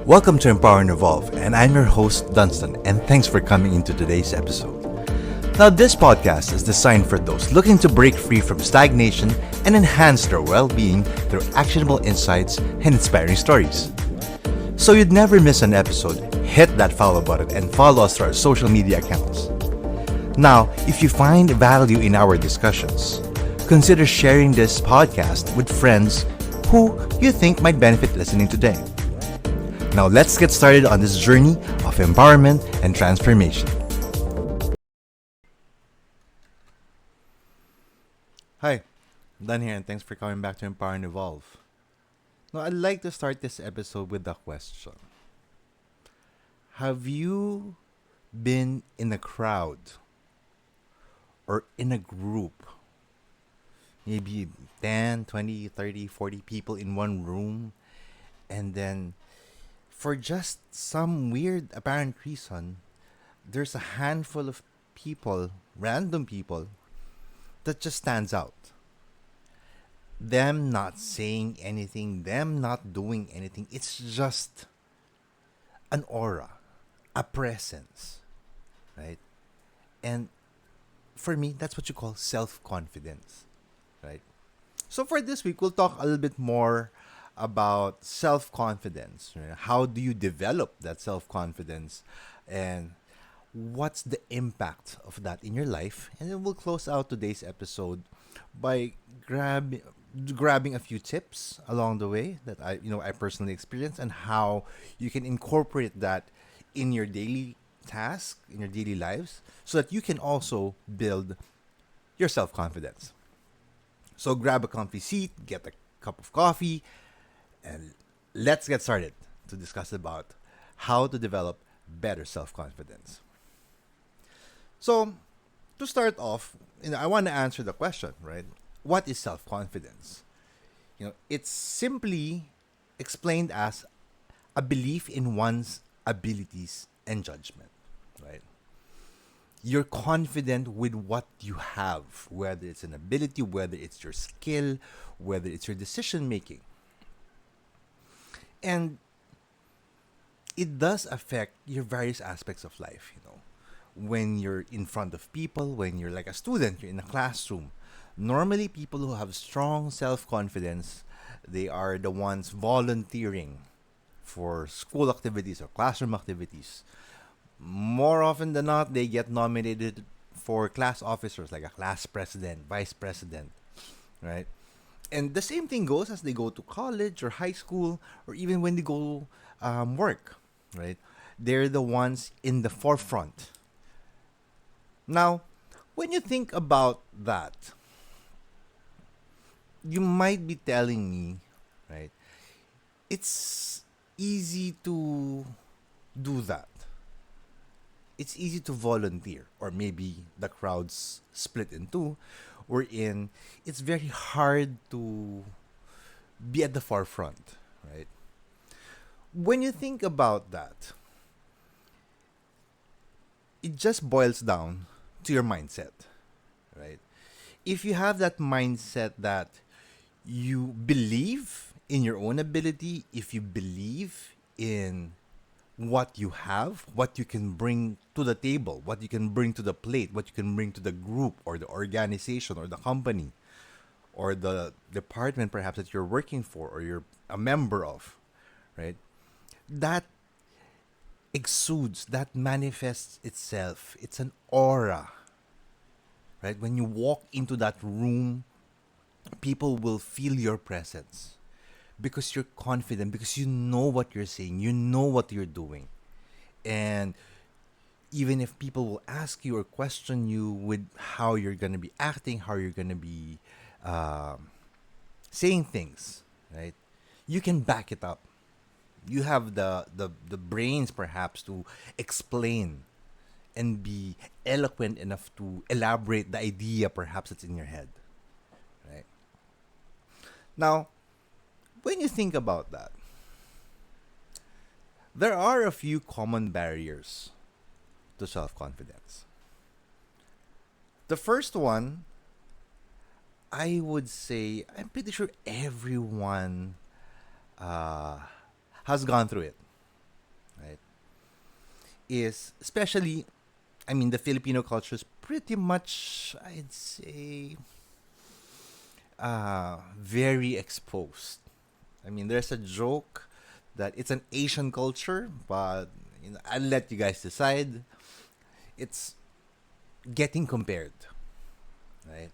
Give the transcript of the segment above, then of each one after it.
Welcome to Empower and Evolve, and I'm your host, Dunstan, and thanks for coming into today's episode. Now, this podcast is designed for those looking to break free from stagnation and enhance their well-being through actionable insights and inspiring stories. So you'd never miss an episode, hit that follow button and follow us through our social media accounts. Now, if you find value in our discussions, consider sharing this podcast with friends who you think might benefit listening today. Now let's get started on this journey of empowerment and transformation. Hi, Dan here, and thanks for coming back to Empower and Evolve. Now I'd like to start this episode with a question. Have you been in a crowd or in a group? Maybe 10, 20, 30, 40 people in one room, and then for just some weird apparent reason, there's a handful of people, random people, that just stands out. Them not saying anything, them not doing anything. It's just an aura, a presence, right? And for me, that's what you call self-confidence, right? So for this week, we'll talk a little bit more about self-confidence. Right? How do you develop that self-confidence, and what's the impact of that in your life? And then we'll close out today's episode by grabbing a few tips along the way that I personally experienced, and how you can incorporate that in your daily task, in your daily lives, so that you can also build your self-confidence. So grab a comfy seat, get a cup of coffee, and let's get started to discuss about how to develop better self-confidence. So, to start off, I want to answer the question, right? What is self-confidence? It's simply explained as a belief in one's abilities and judgment, right? You're confident with what you have, whether it's an ability, whether it's your skill, whether it's your decision making. And it does affect your various aspects of life, When you're in front of people, when you're like a student, you're in a classroom. Normally, people who have strong self-confidence, they are the ones volunteering for school activities or classroom activities. More often than not, they get nominated for class officers like a class president, vice president, right? And the same thing goes as they go to college or high school, or even when they go work, right? They're the ones in the forefront. Now, when you think about that, you might be telling me, right? It's easy to do that. It's easy to volunteer, or maybe the crowd's split in two, wherein it's very hard to be at the forefront, right? When you think about that, it just boils down to your mindset, right? If you have that mindset that you believe in your own ability, if you believe in what you have, what you can bring to the table, what you can bring to the plate, what you can bring to the group or the organization or the company or the department perhaps that you're working for or you're a member of, right? That exudes, that manifests itself. It's an aura, right? When you walk into that room, people will feel your presence because you're confident, because you know what you're saying, you know what you're doing. And even if people will ask you or question you with how you're going to be acting, how you're going to be saying things, right? You can back it up. You have the brains perhaps to explain and be eloquent enough to elaborate the idea perhaps that's in your head, right? Now, when you think about that, there are a few common barriers to self-confidence. The first one, I would say, I'm pretty sure everyone has gone through it. is especially, I mean, the Filipino culture is pretty much, I'd say, very exposed. I mean, there's a joke that it's an Asian culture, but I'll let you guys decide. It's getting compared, right?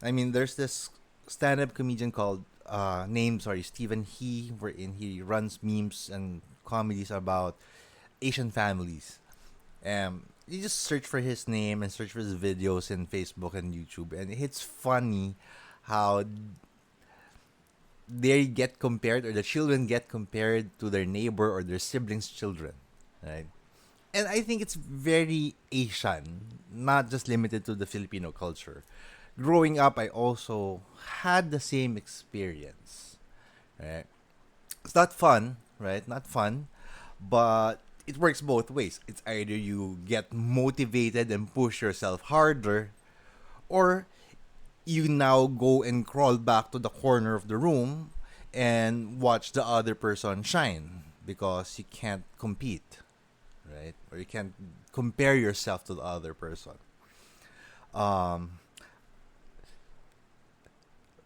I mean, there's this stand-up comedian called Stephen He, wherein he runs memes and comedies about Asian families. You just search for his name and search for his videos in Facebook and YouTube, and it's funny how they get compared, or the children get compared to their neighbor or their siblings' children, right? And I think it's very Asian, not just limited to the Filipino culture. Growing up, I also had the same experience, right? It's not fun, right? Not fun, but it works both ways. It's either you get motivated and push yourself harder, or you now go and crawl back to the corner of the room and watch the other person shine because you can't compete, right? Or you can't compare yourself to the other person. Um,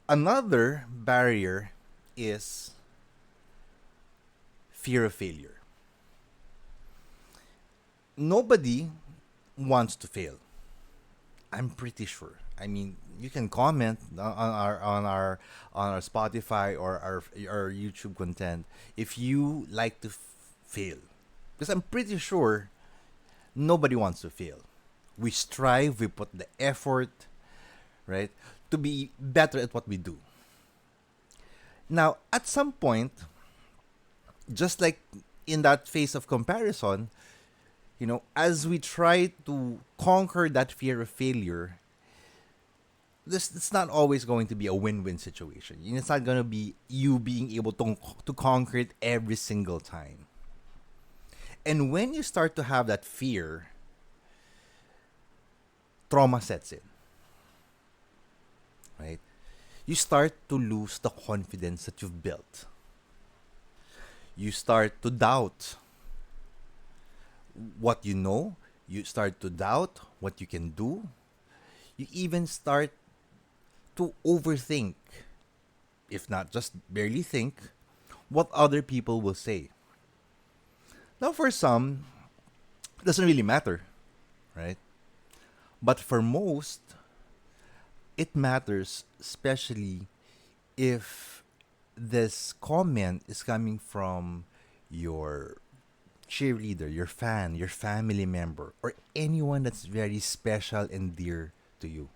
Another barrier is fear of failure. Nobody wants to fail. I'm pretty sure. I mean, you can comment on our Spotify or our YouTube content if you like to fail, because I'm pretty sure nobody wants to fail. We strive, we put the effort, right, to be better at what we do. Now, at some point, just like in that phase of comparison, as we try to conquer that fear of failure, this it's not always going to be a win-win situation. It's not going to be you being able to conquer it every single time. And when you start to have that fear, trauma sets in, right? You start to lose the confidence that you've built. You start to doubt what you know. You start to doubt what you can do. You even start to overthink, if not just barely think, what other people will say. Now, for some, it doesn't really matter, right? But for most, it matters, especially if this comment is coming from your cheerleader, your fan, your family member, or anyone that's very special and dear to you.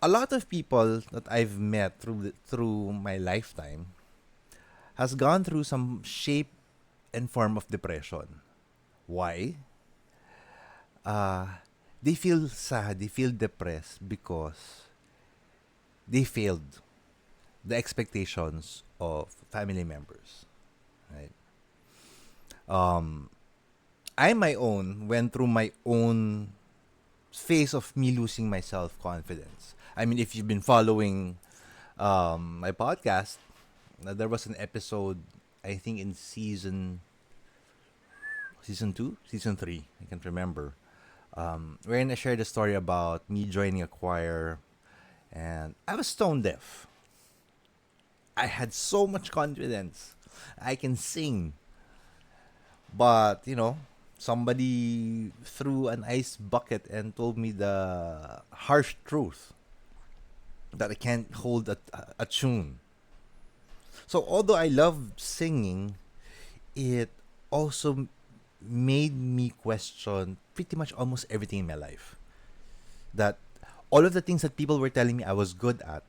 A lot of people that I've met through my lifetime has gone through some shape and form of depression. Why? Uh, they feel sad, they feel depressed because they failed the expectations of family members, right? Um, I my own went through my own phase of me losing my self confidence. I mean, if you've been following my podcast, there was an episode, I think in season two, season three, I can't remember, wherein I shared a story about me joining a choir, and I was stone deaf. I had so much confidence. I can sing, but somebody threw an ice bucket and told me the harsh truth that I can't hold a tune. So although I love singing, it also made me question pretty much almost everything in my life. That all of the things that people were telling me I was good at,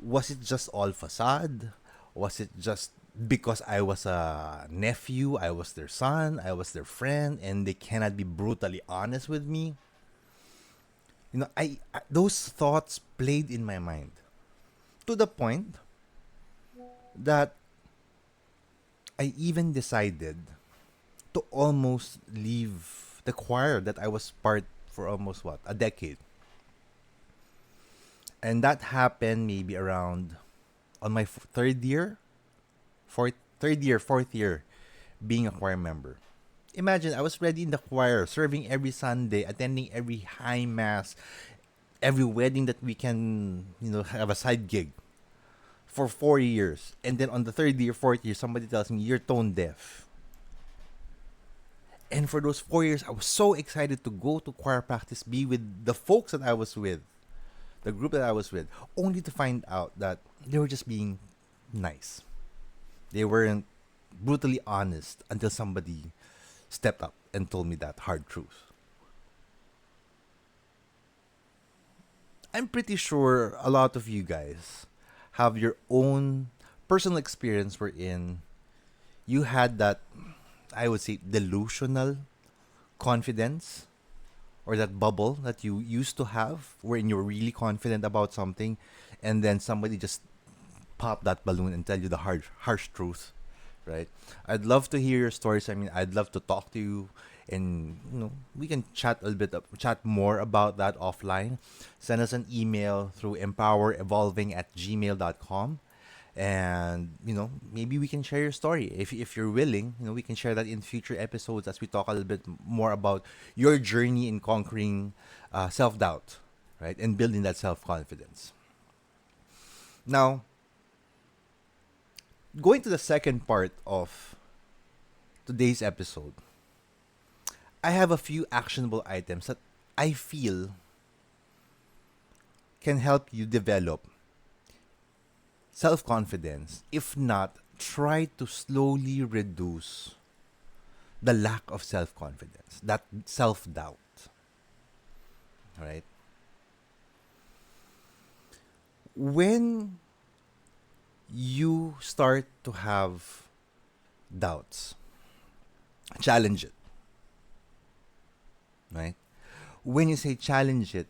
was it just all facade? Was it just because I was a nephew, I was their son, I was their friend, and they cannot be brutally honest with me? I those thoughts played in my mind to the point that I even decided to almost leave the choir that I was part for almost what, a decade. And that happened maybe around on my third year, fourth year, being a choir member. Imagine I was ready in the choir, serving every Sunday, attending every high mass, every wedding that we can, have a side gig for 4 years. And then on the third year, fourth year, somebody tells me, you're tone deaf. And for those 4 years, I was so excited to go to choir practice, be with the folks that I was with, the group that I was with, only to find out that they were just being nice. They weren't brutally honest until somebody stepped up and told me that hard truth. I'm pretty sure a lot of you guys have your own personal experience wherein you had that, I would say, delusional confidence or that bubble that you used to have wherein you're really confident about something and then somebody just pop that balloon and tell you the harsh truth, right? I'd love to hear your stories. I mean, I'd love to talk to you, and we can chat a little bit, chat more about that offline. Send us an email through empowerevolving@gmail.com, and maybe we can share your story if you're willing. We can share that in future episodes as we talk a little bit more about your journey in conquering self-doubt, right, and building that self-confidence. Now, going to the second part of today's episode, I have a few actionable items that I feel can help you develop self confidence. If not, try to slowly reduce the lack of self confidence, that self doubt. Right? When you start to have doubts, challenge it. Right? When you say challenge it,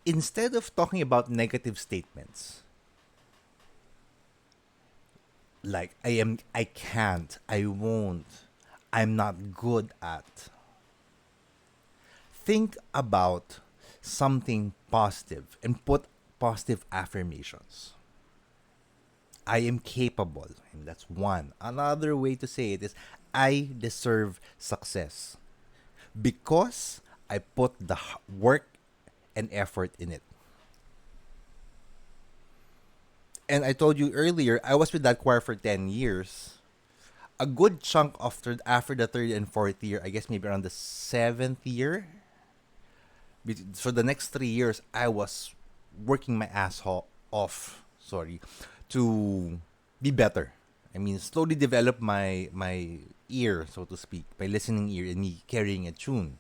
instead of talking about negative statements like I can't, I won't, I'm not good at, think about something positive and put positive affirmations. I am capable. And that's one. Another way to say it is I deserve success because I put the work and effort in it. And I told you earlier, I was with that choir for 10 years. A good chunk after the third and fourth year, I guess maybe around the seventh year, for the next 3 years, I was working my off, sorry, to be better. I mean, slowly develop my ear, so to speak, my listening ear, and me carrying a tune.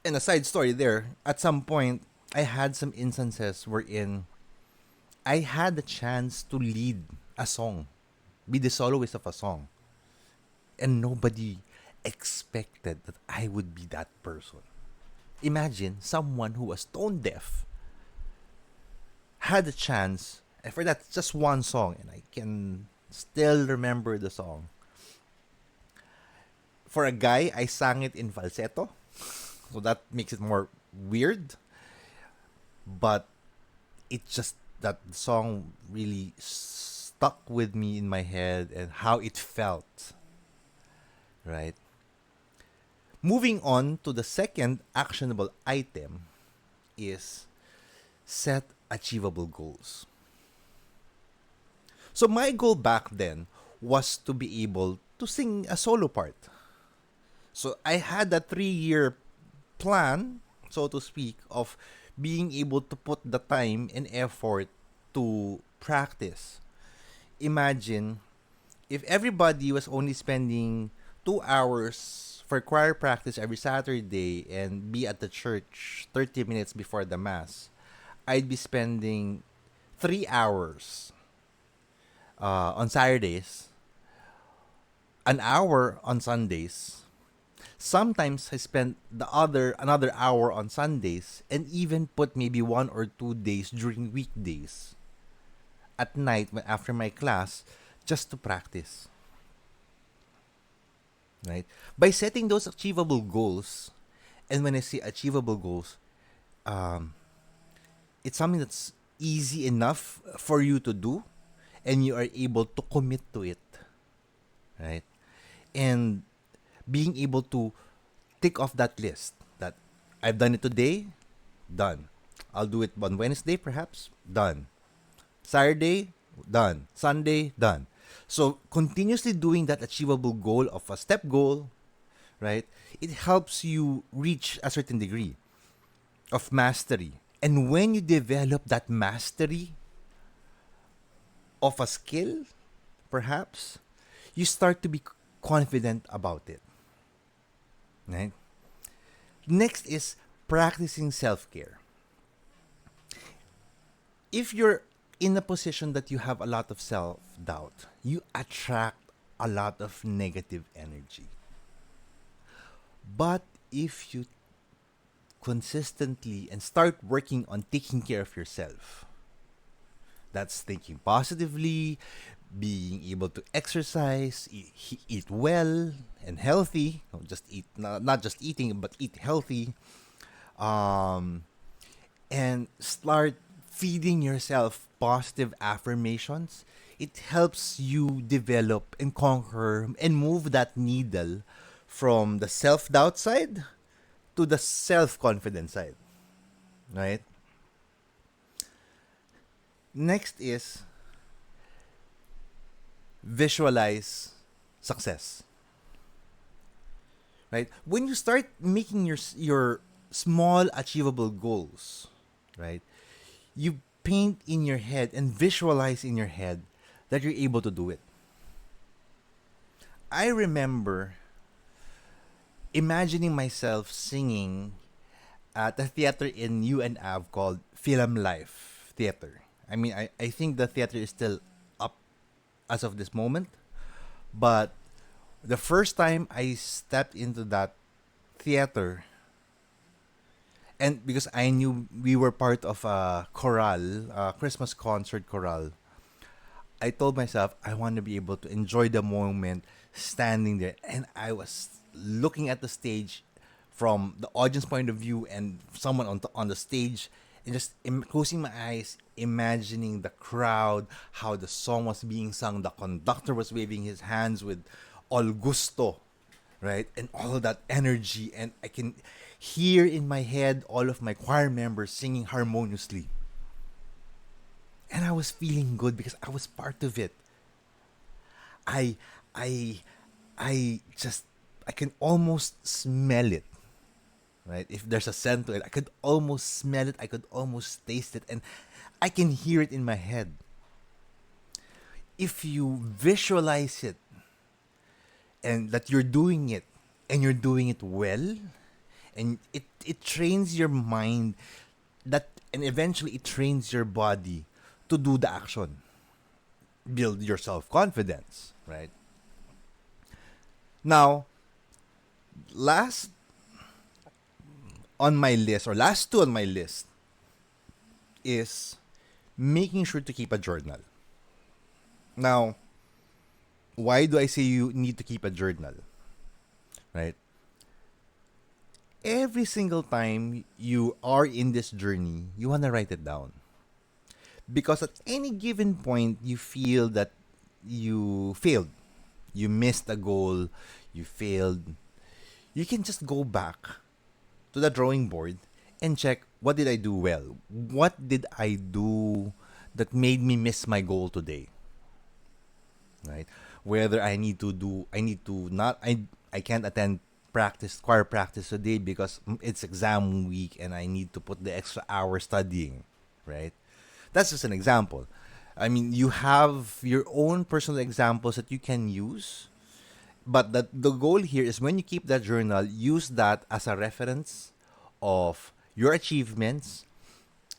And a side story there, at some point, I had some instances wherein I had the chance to lead a song, be the soloist of a song, and nobody expected that I would be that person. Imagine someone who was tone deaf had a chance, and for that just one song, and I can still remember the song. For a guy, I sang it in falsetto, so that makes it more weird. But it just that song really stuck with me in my head and how it felt. Right. Moving on to the second actionable item is set achievable goals. So my goal back then was to be able to sing a solo part. So I had a 3 year plan, so to speak, of being able to put the time and effort to practice. Imagine if everybody was only spending 2 hours for choir practice every Saturday and be at the church 30 minutes before the Mass, I'd be spending 3 hours on Saturdays, an hour on Sundays. Sometimes I spend another hour on Sundays, and even put maybe 1 or 2 days during weekdays at night after my class just to practice. Right? By setting those achievable goals, and when I say achievable goals, um, it's something that's easy enough for you to do, and you are able to commit to it. right? And being able to tick off that list that I've done it today, done. I'll do it on Wednesday, perhaps, done. Saturday, done. Sunday, done. So continuously doing that achievable goal of a step goal, right? It helps you reach a certain degree of mastery. And when you develop that mastery of a skill, perhaps, you start to be confident about it, right? Next is practicing self care. If you're in a position that you have a lot of self doubt, you attract a lot of negative energy. But if you consistently and start working on taking care of yourself, that's thinking positively, being able to exercise, eat well and healthy, just eat, not just eating, but eat healthy, um, and start feeding yourself positive affirmations. It helps you develop and conquer and move that needle from the self doubt side to the self confidence side, right? Next is visualize success, right? When you start making your small achievable goals, right? You paint in your head and visualize in your head that you're able to do it. I remember imagining myself singing at a theater in UNAV called Film Life Theater. I think the theater is still up as of this moment, but the first time I stepped into that theater, and because I knew we were part of a chorale, a Christmas concert chorale, I told myself I want to be able to enjoy the moment standing there. And I was looking at the stage from the audience point of view and someone on the stage and just closing my eyes, imagining the crowd, how the song was being sung, the conductor was waving his hands with all gusto, right? And all of that energy. And I can hear in my head all of my choir members singing harmoniously. And I was feeling good because I was part of it. I I I just I can almost smell it, right? If there's a scent to it, I could almost smell it, I could almost taste it, and I can hear it in my head. If you visualize it and that you're doing it and you're doing it well, and it trains your mind that and eventually it trains your body to do the action. Build your self confidence, right? Now, last on my list, or last two on my list, is making sure to keep a journal. Now, why do I say you need to keep a journal? Right? Every single time you are in this journey, you want to write it down. Because at any given point, you feel that you failed. You missed a goal, you failed. You can just go back to the drawing board and check what did I do well? What did I do that made me miss my goal today? Right? Whether I need to not, I can't attend choir practice today because it's exam week and I need to put the extra hour studying, right? That's just an example. I mean, you have your own personal examples that you can use, but the goal here is when you keep that journal, use that as a reference of your achievements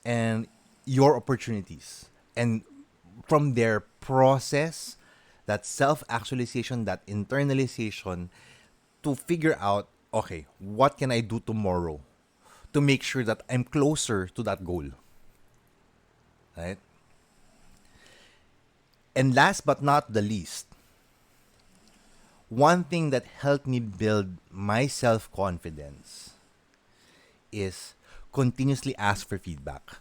and your opportunities. And from their process, that self actualization, that internalization, to figure out, okay, what can I do tomorrow to make sure that I'm closer to that goal, right? And last but not the least, one thing that helped me build my self confidence is continuously ask for feedback.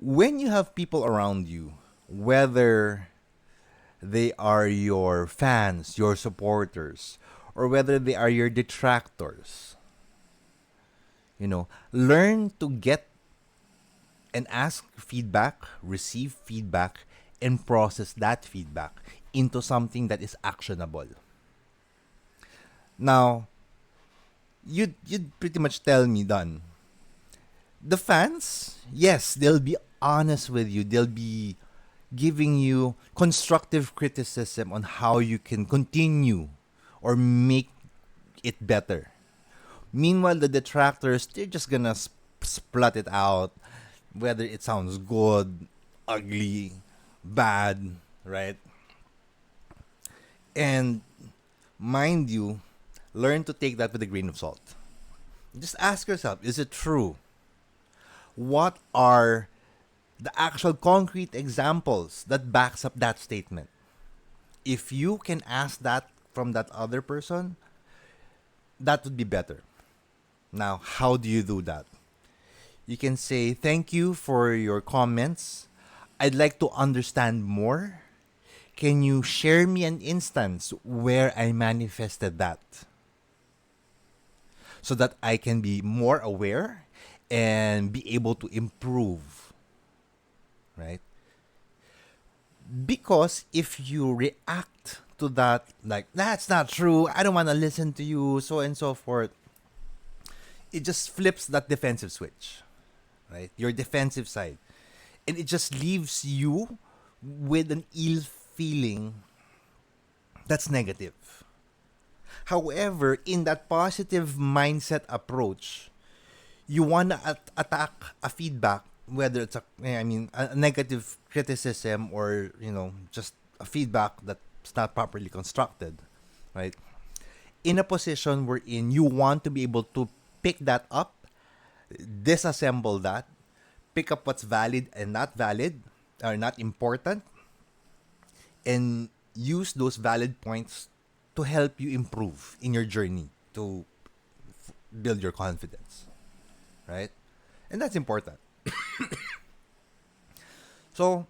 When you have people around you, whether they are your fans, your supporters, or whether they are your detractors. Learn to get and ask feedback, receive feedback, and process that feedback into something that is actionable. Now, you'd pretty much tell me, Don, the fans, yes, they'll be honest with you. They'll be giving you constructive criticism on how you can continue or make it better. Meanwhile, the detractors, they're just gonna splat it out, whether it sounds good, ugly, bad, right? And mind you, learn to take that with a grain of salt. Just ask yourself, is it true? What are the actual concrete examples that backs up that statement? If you can ask that from that other person, that would be better. Now, how do you do that? You can say, thank you for your comments. I'd like to understand more. Can you share me an instance where I manifested that? So that I can be more aware and be able to improve. Right? Because if you react to that, like, that's not true, I don't want to listen to you, so and so forth, it just flips that defensive switch, right? Your defensive side. And it just leaves you with an ill feeling that's negative. However, in that positive mindset approach, you want to attack a feedback, whether it's a negative criticism or, just a feedback that's not properly constructed, right? In a position wherein you want to be able to pick that up, disassemble that, pick up what's valid and not valid, or not important, and use those valid points to help you improve in your journey to build your confidence, right? And that's important. So,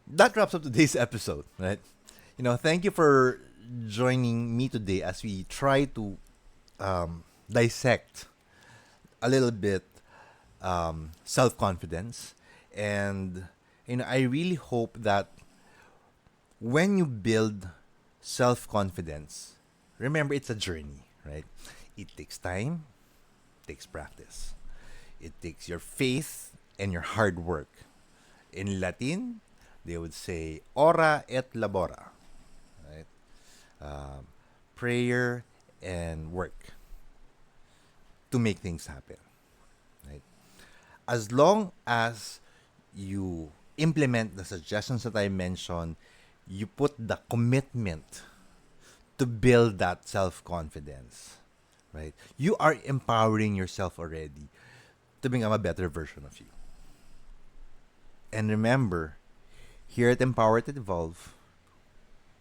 that wraps up today's episode, right? Thank you for joining me today as we try to dissect a little bit self-confidence. And, I really hope that when you build self-confidence, remember it's a journey, right? It takes time, takes practice. It takes your faith and your hard work. In Latin, they would say, ora et labora, right? Prayer and work to make things happen, right? As long as you implement the suggestions that I mentioned, you put the commitment to build that self-confidence, right? You are empowering yourself already to become a better version of you. And remember, here at Empower to Evolve,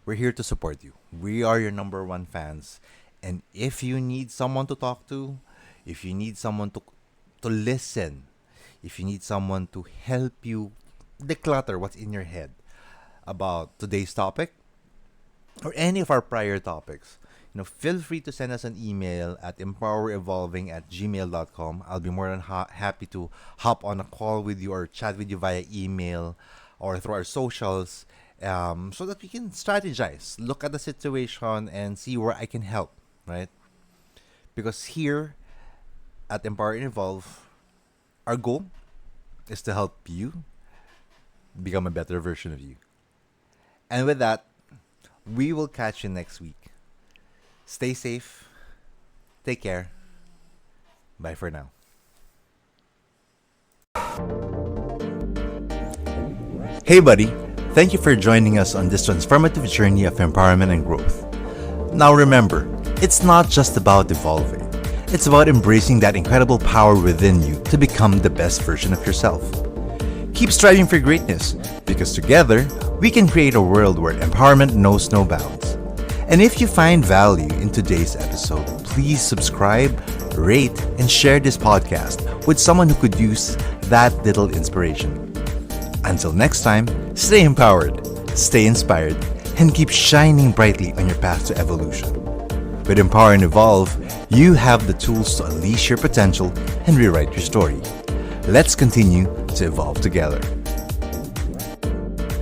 we're here to support you. We are your number one fans. And if you need someone to talk to, if you need someone to listen, if you need someone to help you declutter what's in your head about today's topic or any of our prior topics, feel free to send us an email at empowerevolving@gmail.com. I'll be more than happy to hop on a call with you or chat with you via email or through our socials, so that we can strategize, look at the situation, and see where I can help, right? Because here at Empower and Evolve, our goal is to help you become a better version of you. And with that, we will catch you next week. Stay safe. Take care. Bye for now. Hey buddy, thank you for joining us on this transformative journey of empowerment and growth. Now remember, it's not just about evolving. It's about embracing that incredible power within you to become the best version of yourself. Keep striving for greatness, because together, we can create a world where empowerment knows no bounds. And if you find value in today's episode, please subscribe, rate, and share this podcast with someone who could use that little inspiration. Until next time, stay empowered. stay inspired, and keep shining brightly on your path to evolution. With Empower and Evolve, you have the tools to unleash your potential and rewrite your story. Let's continue to evolve together.